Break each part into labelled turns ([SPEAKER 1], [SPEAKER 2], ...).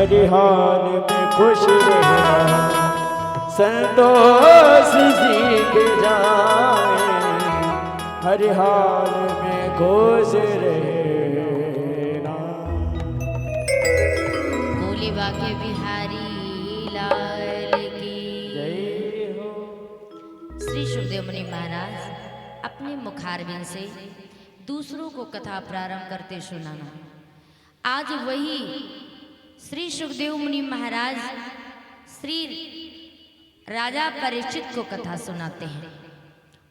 [SPEAKER 1] हर हाल में खुश रहना संतोष सीख जाए, हर हाल में खुश रहना।
[SPEAKER 2] बोले बाके बिहारी लाल की
[SPEAKER 1] जय हो।
[SPEAKER 2] श्री सुखदेव मुनि महाराज अपने मुखारबिंद से दूसरों को कथा प्रारंभ करते सुनाना। आज वही श्री सुखदेव मुनि महाराज श्री राजा परीक्षित को कथा सुनाते हैं।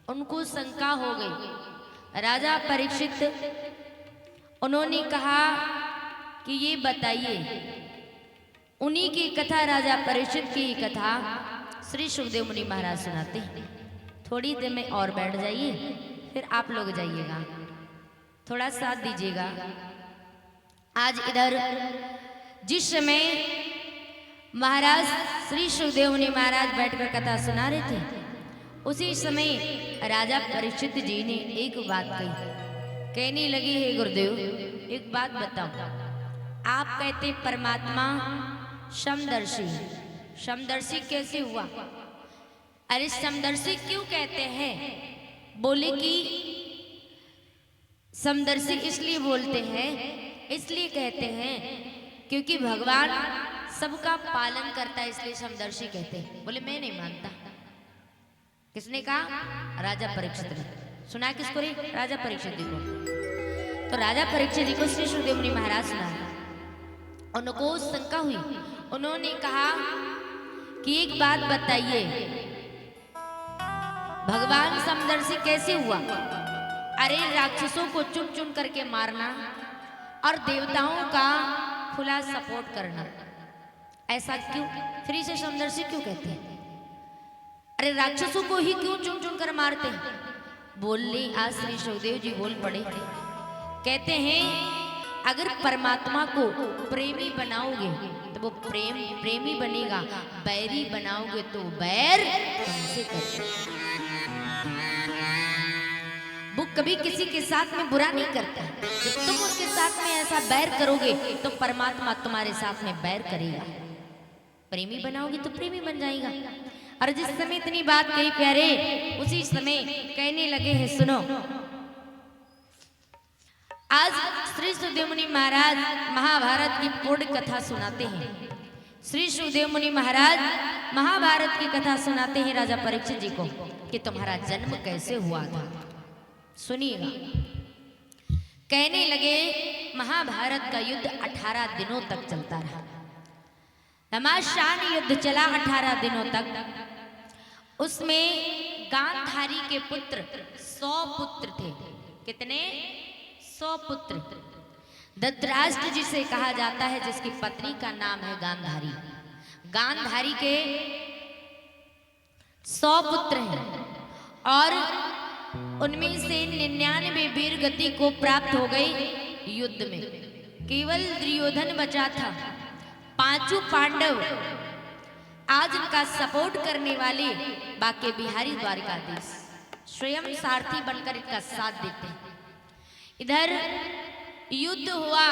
[SPEAKER 2] उनको शंका हो गई। राजा परीक्षित उन्होंने कहा कि ये बताइए, उन्हीं की कथा राजा परीक्षित की कथा श्री सुखदेव मुनि महाराज सुनाते हैं। थोड़ी देर में और बैठ जाइए, फिर आप लोग जाइएगा, थोड़ा साथ दीजिएगा। आज इधर जिस समय महाराज श्री सुखदेव मुनि महाराज बैठकर कथा सुना रहे थे, उसी समय राजा परीक्षित जी ने एक बात कही। कहने लगी, हे गुरुदेव एक बात बताओ, आप कहते परमात्मा समदर्शी, समदर्शी कैसे हुआ? अरे समदर्शी क्यों कहते हैं? बोले कि समदर्शी इसलिए बोलते हैं, इसलिए कहते हैं क्योंकि भगवान सबका पालन करता है, इसलिए समदर्शी कहते हैं। बोले मैं नहीं मानता। किसने कहा? राजा परीक्षित ने। सुना किसको रे? राजा परीक्षित जी को। तो राजा परीक्षित जी को श्री सुखदेव मुनि महाराज सुना। उनको शंका हुई। उन्होंने कहा कि एक बात बताइए, भगवान समदर्शी कैसे हुआ? अरे राक्षसों को चुन चुन करके मारना और देवताओं का खुला सपोर्ट करना, ऐसा क्यों? फिर इसे समदर्शी क्यों कहते हैं? अरे राक्षसों को ही क्यों चुन चुन कर मारते हैं? बोले आज श्री सुखदेव जी बोल पड़े। कहते हैं अगर परमात्मा को प्रेमी बनाओगे तो वो प्रेमी बनेगा, बैरी बनाओगे तो बैर तुमसे करेगा। वो कभी किसी के साथ में बुरा नहीं करता। जब तुम उसके साथ में ऐसा बैर करोगे तो परमात्मा तुम्हारे साथ में बैर करेगा। प्रेमी बनाओगे तो प्रेमी बन जाएगा। और जिस समय इतनी बात कही प्यारे, उसी समय कहने लगे हैं, सुनो आज श्री सुखदेव मुनि महाराज महाभारत की पूर्ण कथा सुनाते हैं। श्री सुखदेव मुनि महाराज महाभारत की कथा सुनाते हैं राजा परीक्षित जी को कि तुम्हारा जन्म कैसे हुआ था। सुनिएगा। कहने लगे महाभारत का युद्ध 18 दिनों तक चलता रहा। घमासान युद्ध चला 18 दिनों तक। उसमें गांधारी के पुत्र 100 पुत्र थे। कितने? 100 पुत्र। धृतराष्ट्र जिसे कहा जाता है, जिसकी पत्नी का नाम है गांधारी। गांधारी के 100 पुत्र हैं और उनमें से 99 वीर गति को प्राप्त हो गई युद्ध में। केवल दुर्योधन बचा था। पांचों पांडव आज उनका सपोर्ट करने वाले बाके बिहारी द्वारकाधीश स्वयं सारथी बनकर इनका साथ देते हैं। इधर युद्ध हुआ,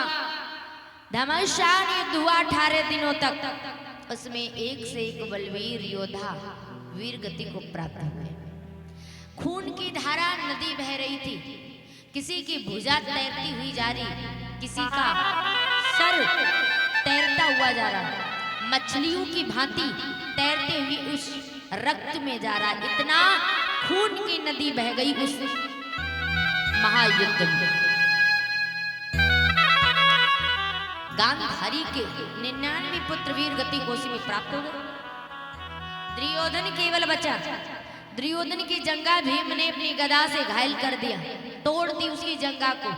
[SPEAKER 2] घमासान युद्ध हुआ 18 दिनों तक। उसमें एक से एक बलवीर योद्धा वीर गति को प्राप्त हुए। खून की धारा नदी बह रही थी। किसी की भुजा तैरती हुई जा रही, किसी का सर तैरता हुआ जा रहा, मछलियों की भांति तैरते हुए उस रक्त में जा रहा। इतना खून की नदी बह गई उस महायुद्ध में। गांधारी के 99 पुत्र वीर गति कोशी में प्राप्त हो गए। दुर्योधन केवल बचा। दुर्योधन की जंगा भीम ने अपनी गदा से घायल कर दिया, तोड़ दी उसकी जंगा को।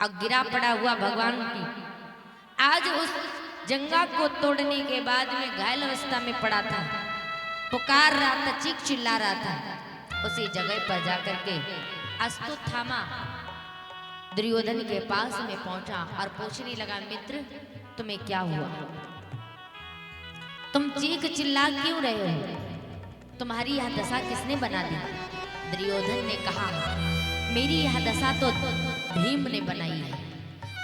[SPEAKER 2] अब गिरा पड़ा हुआ भगवान की। आज उस जंगा को तोड़ने के बाद में घायल अवस्था में पड़ा था, पुकार रहा था, चीख चिल्ला रहा था। उसी जगह पर जाकर के अश्वत्थामा दुर्योधन के पास में पहुंचा और पूछने लगा, मित्र तुम्हें क्या हुआ? तुम चीख चिल्ला क्यों रहे हो? तुम्हारी यह दशा किसने बना दी? दुर्योधन ने कहा, मेरी यह दशा तो भीम ने बनाई है।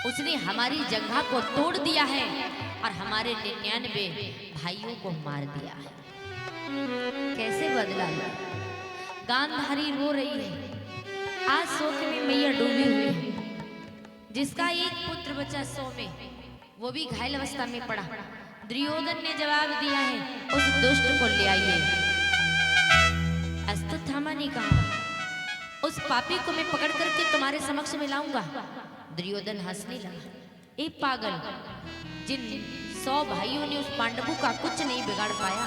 [SPEAKER 2] उसने हमारी जगह को तोड़ दिया है और हमारे 99 भाइयों को मार दिया है। कैसे बदला लो? गांधारी रो रही है, आज शोक में मैया डूबी हुई है। जिसका एक पुत्र बचा 100 में, वो भी घायल अवस्था में पड़ा। दुर्योधन ने जवाब दिया है, उस दुष्ट को ले आइए। अश्वत्थामा ने कहा, उस पापी को मैं पकड़ करके तुम्हारे समक्ष में लाऊंगा। दुर्योधन हंसने लगा, ए पागल, जिन 100 भाइयों ने उस पांडवों का कुछ नहीं बिगाड़ पाया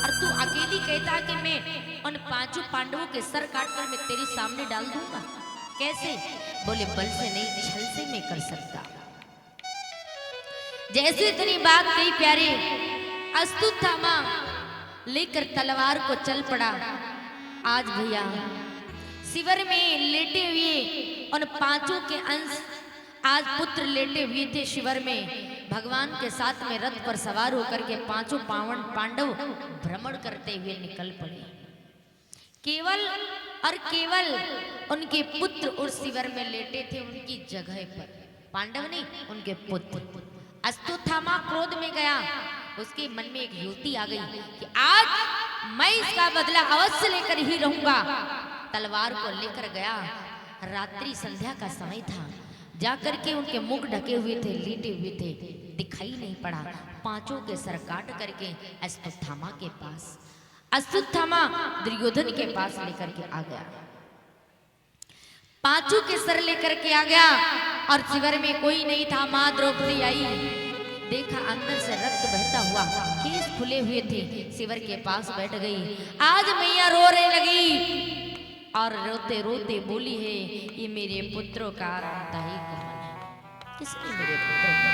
[SPEAKER 2] और तू अकेली कहता कि मैं उन 5 पांडवों के सर काटकर मैं तेरे सामने डाल दूंगा। कैसे? बोले, बल से नहीं, छल से मैं कर सकता। जैसे इतनी बात कही प्यारे, अश्वत्थामा लेकर तलवार को चल पड़ा। आज भैया शिविर में लेटे हुए उन 5 के अंश, आज पुत्र लेटे हुए थे शिविर में। भगवान के साथ में रथ पर सवार होकर के 5 पांडव भ्रमण करते हुए निकल पड़े। केवल और केवल उनके पुत्र उस शिविर में लेटे थे, उनकी जगह पर। पांडव नहीं, उनके पुत्र। अश्वत्थामा क्रोध में गया, उसके मन में एक युक्ति आ गई कि आज मैं इसका बदला अवश्य लेकर ही रहूंगा। तलवार को लेकर गया। रात्रि संध्या का समय था, जाकर के उनके मुख ढके हुए थे, लेटे हुए थे, दिखाई नहीं पड़ा। 5 के सर काट करके अश्वत्थामा के पास, अश्वत्थामा दुर्योधन के पास लेकर के आ गया। 5 के सर लेकर के आ गया और शिविर में कोई नहीं था। मां द्रौपदी आई, देखा अंदर से रक्त बहता हुआ, केस फुले हुए थे, शिविर के पास बैठ गई। आज मैया रो रही लगी और रोते रोते बोली है, ये मेरे पुत्रों का आत्मदाही कौन है? किसने मेरे पुत्रों को?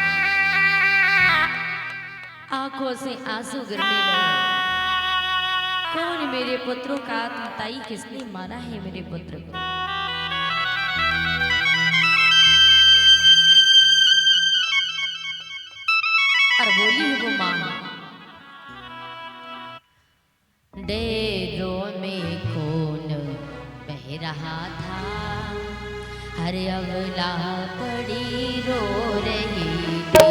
[SPEAKER 2] आंखों से आंसू गिरने लगे। कौन मेरे पुत्रों का आत्मदाही? किसने मारा है मेरे पुत्र को? और बोली है वो मां, डेरों में खून बह रहा था, हर अबला पड़ी रो रही थी।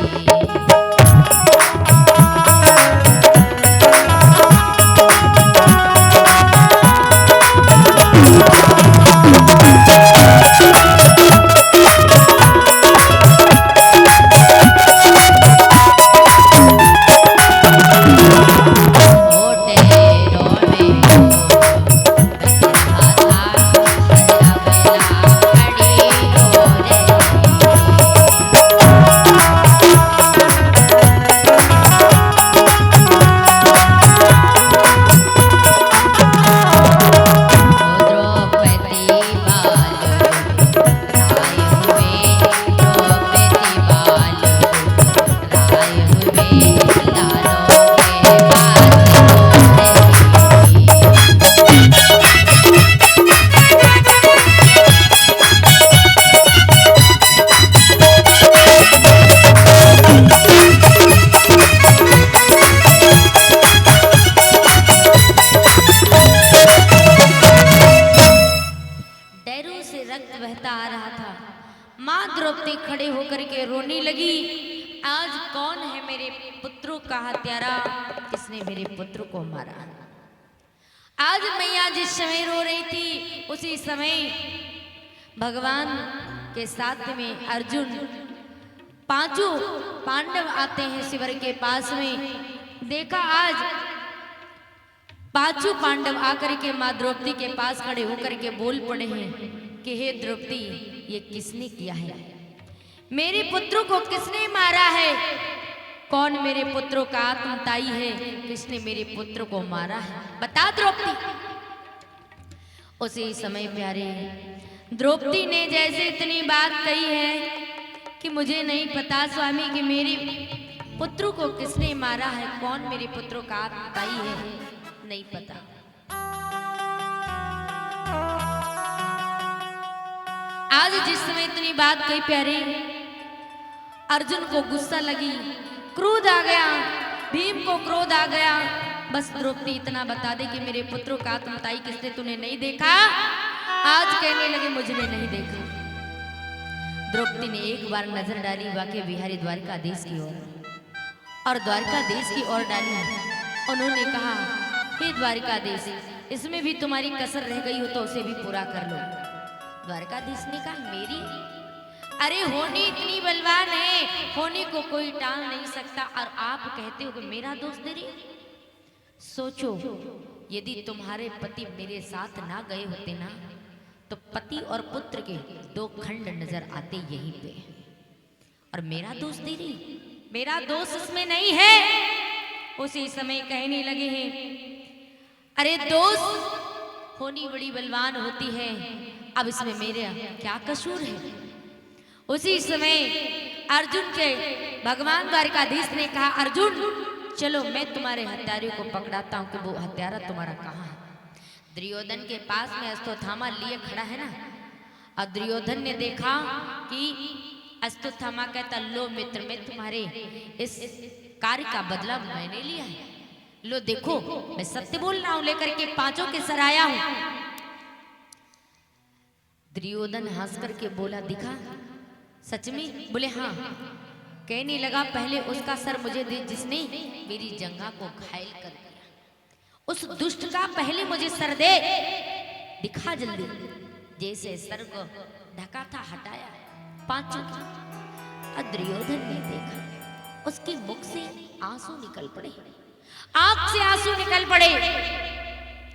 [SPEAKER 2] आज मैया जिस समय रो रही थी, उसी समय भगवान के साथ में अर्जुन, 5 पांडव आते हैं शिविर के पास में। देखा आज 5 पांडव आकर के माँ द्रौपदी के पास खड़े होकर के बोल पड़े हैं कि हे द्रौपदी, ये किसने किया है? मेरे पुत्रों को किसने मारा है? कौन मेरे पुत्रों का आत्मताई है? किसने मेरे पुत्र को मारा है? बता द्रौपदी। उसी समय प्यारे द्रौपदी ने जैसे इतनी बात कही है कि मुझे नहीं पता स्वामी कि मेरे पुत्रों को किसने मारा है, कौन मेरे पुत्रों का आत्मताई है, नहीं पता। आज जिस समय इतनी बात कही प्यारे, अर्जुन को गुस्सा लगी, क्रोध आ गया, भीम को क्रोध आ गया। बस द्रौपदी इतना बता दे कि मेरे पुत्रों का आत्मताई किसने, तूने नहीं देखा? आज कहने लगे मुझे नहीं देखा। द्रौपदी ने एक बार नजर डाली वाकई बिहारी द्वारकाधीश की ओर, और द्वारकाधीश की ओर डाली। उन्होंने कहा, हे द्वारकाधीश, इसमें भी तुम्हारी कसर रह गई हो तो उसे भी पूरा कर लो। द्वारकाधीश ने कहा, मेरी? अरे होनी इतनी बलवान है, होनी को कोई टाल नहीं सकता, और आप कहते हो कि मेरा दोस्त दे रही। सोचो, यदि तुम्हारे पति मेरे साथ ना गए होते ना, तो पति और पुत्र के दो खंड नजर आते यहीं पे। और मेरा दोस्त दे रही, मेरा दोस्त इसमें नहीं है। उसी समय कहने लगे हैं, अरे दोस्त, होनी बड़ी बलवान होती है, अब इसमें मेरा क्या कसूर है। उसी समय अर्जुन के भगवान द्वारकाधीश ने कहा, अर्जुन चलो मैं तुम्हारे हत्यारे को पकड़ाता हूं कि वो हत्यारा तुम्हारा कहाँ है। दुर्योधन के पास में अश्वत्थामा लिए खड़ा है ना, और दुर्योधन ने देखा कि अश्वत्थामा कहता, लो मित्र, मैं तुम्हारे इस कार्य का बदला मैंने लिया है। लो देखो, मैं सत्य बोल रहा हूं, लेकर के पांचों के सर आया हूं। दुर्योधन हंस करके बोला, दिखा सच में? बोले हाँ। कहने लगा, पहले उसका सर मुझे दे जिसने मेरी जंघा को घायल कर दिया। उस दुष्ट का पहले मुझे सर दे, दिखा जल्दी। जैसे सर को ढका था हटाया, पांचों की। दुर्योधन ने देखा, उसके मुख से आंसू निकल पड़े, आंख से आंसू निकल पड़े।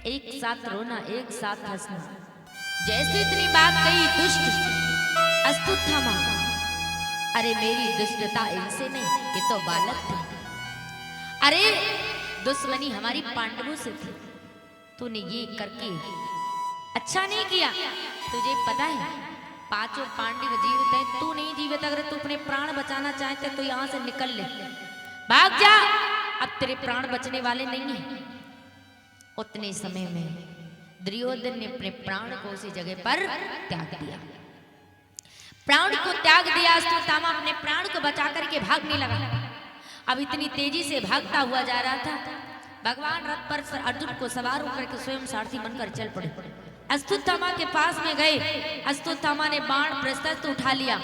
[SPEAKER 2] एक साथ रोना, एक साथ हंसना। जैसे इतनी बात कही, दुष्ट अश्वत्थामा, अरे मेरी दुष्टता इनसे नहीं, ये तो बालक थे। अरे दुश्मनी हमारी पांडवों से थी, तूने ये करके अच्छा नहीं किया। तुझे पता है पांचों पांडव जीवित हैं, तू नहीं जीवित। अगर तू अपने प्राण बचाना चाहते तो यहां से निकल ले, भाग जा, अब तेरे प्राण बचने वाले नहीं हैं। उतने समय में दुर्योधन ने अपने प्राण को उसी जगह पर त्याग दिया, प्राण को त्याग दिया। अश्वत्थामा अपने प्राण को बचा करके भागने लगा। अब इतनी तेजी से भागता हुआ जा रहा था, भगवान रथ पर अर्जुन को सवार होकर के स्वयं सारथी बनकर चल पड़े। अश्वत्थामा के पास में गए, अश्वत्थामा ने बाण प्रस्ताव उठा लिया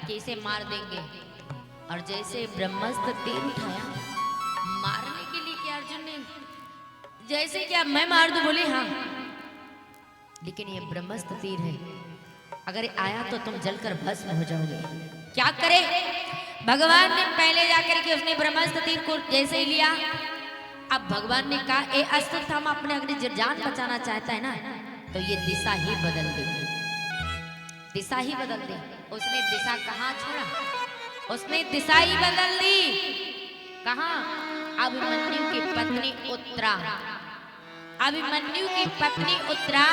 [SPEAKER 2] कि इसे मार देंगे, और जैसे ब्रह्मास्त्र तीर उठाया मारने के लिए, कि अर्जुन ने जैसे कि अब मैं मार दूं, बोले हाँ, लेकिन ये ब्रह्मास्त्र तीर है, अगर आया तो तुम जलकर भस्म हो जाओगे। क्या करे? भगवान ने पहले जाकर के उसने ब्रह्मास्त्र तीर को जैसे ही लिया। अब भगवान ने कहा, ए अश्वत्थामा, अपने अगर जान बचाना चाहता है ना, तो ये दिशा ही बदल दे, दिशा ही बदल दे। उसने दिशा कहाँ छोड़ा? उसने दिशा ही बदल दी। कहाँ? अभिमन्यु की पत्नी उत्तरा, अभिमन्यु की पत्नी उत्तरा,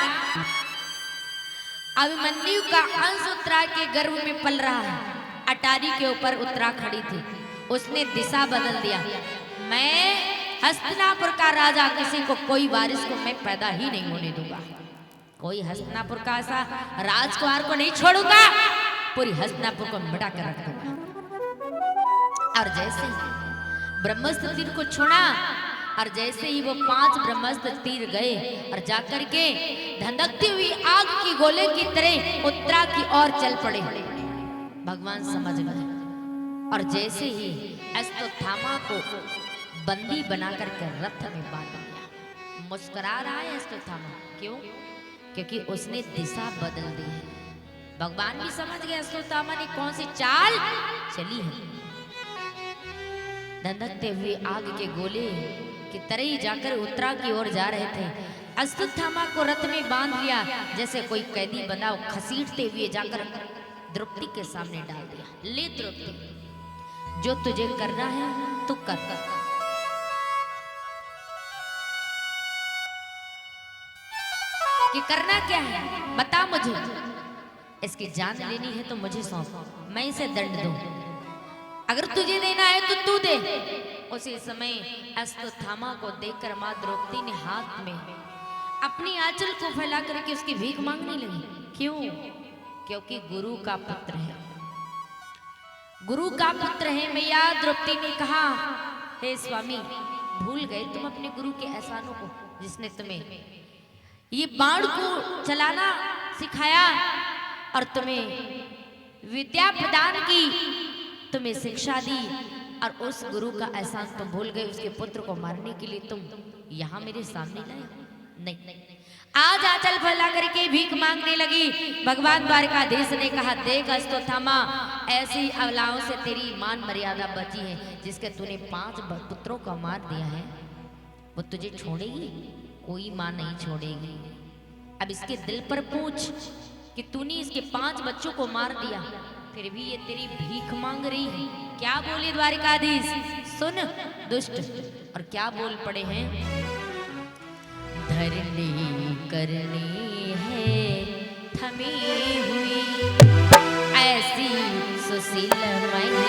[SPEAKER 2] अभिमन्यु का अंश उत्तरा के गर्भ में पल रहा है। अटारी के ऊपर उत्तरा खड़ी थी, उसने दिशा बदल दिया। मैं हस्तिनापुर का राजा, किसी को कोई वारिस को मैं पैदा ही नहीं होने दूंगा। कोई हस्तिनापुर का ऐसा राजकुमार को नहीं छोड़ूंगा, पूरी हस्तिनापुर को मिटा कर रख दूंगा। और जैसे ब्रह्मास्त्र तीर को छोड़ा, और जैसे ही वो 5 ब्रह्मास्त्र तीर गए और जाकर के धधकती हुई आग की गोले की तरह उत्तरा की ओर चल पड़े। भगवान समझ गए, और जैसे ही अश्वत्थामा को बंदी बनाकर के रथ में बांध दिया। मुस्कुरा रहा है अश्वत्थामा, क्यों? क्योंकि उसने दिशा बदल दी है। भगवान भी समझ गए अश्वत्थामा ने कौन सी चाल चली है। धधकते हुए आग के गोले की तरह ही जाकर उत्तरा की ओर जा रहे थे। अश्वत्थामा को रथ में बांध लिया, जैसे कोई कैदी बंधा, घसीटते हुए जाकर द्रौपदी के सामने डाल दिया। ले द्रौपदी, जो तुझे करना है तू कर। कि करना क्या है बता मुझे, इसकी जान लेनी है तो मुझे सौंप, मैं इसे दंड दूं। अगर तुझे देना है तो तू दे। उसी समय अश्वत्थामा को देखकर मां द्रौपदी ने हाथ में अपनी आंचल को फैला करके उसकी भीख मांगने लगी। क्यों? क्योंकि गुरु का पुत्र है, गुरु का पुत्र है। मैया द्रौपदी ने कहा, हे स्वामी, भूल गए तुम अपने गुरु के एहसानों को, जिसने तुम्हें ये बाण को चलाना सिखाया और तुम्हें विद्या प्रदान की, तुम्हें शिक्षा दी, और उस गुरु का एहसान तुम भूल गए। उसके पुत्र को मारने के लिए तुम यहाँ मेरे सामने लाए? नहीं। आज आंचल फैला करके भीख मांगने लगी। भगवान द्वारकाधीश ने कहा, देख अस्तो थामा, ऐसी अवलाओं से तेरी मान मर्यादा बची है। जिसके तूने 5 पुत्रों को मार दिया है, वो तुझे छोड़ेगी? कोई मां नहीं छोड़ेगी। अब इसके दिल पर पूछ कि तूने इसके 5 बच्चों को मार दिया, फिर भी ये तेरी भीख मांग रही है। क्या बोले द्वारिकाधीश? सुन दुष्ट। और क्या बोल पड़े हैं? धरनी करनी है थमी हुई, ऐसी सुशील मैंने